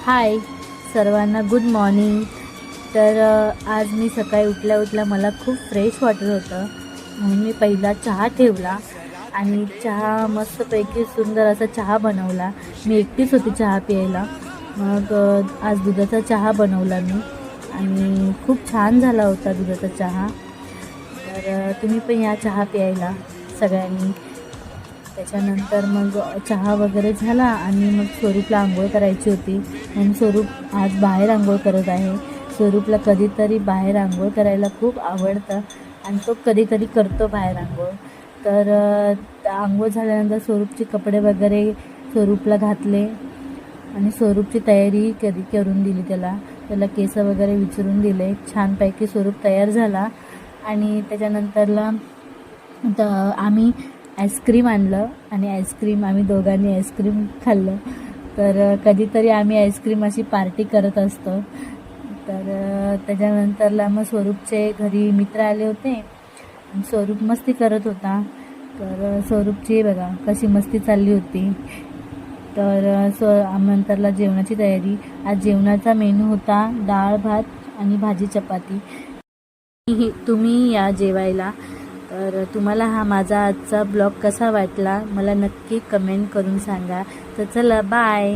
हाय सर्वांना, good morning. तर आज मी सकाळी उठल्या मला खूप फ्रेश वाटत होतं, म्हणून मी पहिला चहा ठेवला आणि चहा मस्तपैकी सुंदर असा चहा बनवला. मी एकटीच होती चहा प्यायला. मग आज दुधाचा चहा बनवला मी आणि खूप छान झाला होता दुधाचा चहा. तर तुम्ही पण या चहा प्यायला सगळ्यांनी. त्याच्यानंतर मग चहा वगैरे झाला आणि मग स्वरूपला आंघोळ करायची होती, म्हणून स्वरूप आज बाहेर आंघोळ करत आहे. स्वरूपला कधीतरी बाहेर आंघोळ करायला खूप आवडतं आणि तो कधी करतो बाहेर आंघोळ. तर आंघोळ झाल्यानंतर स्वरूपचे कपडे वगैरे स्वरूपला घातले आणि स्वरूपची तयारी कधी करून दिली. त्याला केस वगैरे विचारून दिले. छानपैकी स्वरूप तयार झाला आणि त्याच्यानंतरला आम्ही आईस्क्रीम आणलं आणि आम्ही दोघांनी आईस्क्रीम खाल्लं. तर कधीतरी आम्ही आईस्क्रीम अशी पार्टी करत असतो. तर त्याच्यानंतरला मग स्वरूपचे घरी मित्र आले होते आणि स्वरूप मस्ती करत होता. तर स्वरूपची बघा कशी मस्ती चालली होती. तर नंतरला जेवणाची तयारी. आज जेवणाचा मेनू होता डाळ भात आणि भाजी चपाती. तुम्ही या जेवायला. तर तुम्हाला हा माझा आजचा ब्लॉग कसा वाटला मला नक्की कमेंट करून सांगा. तर चला बाय.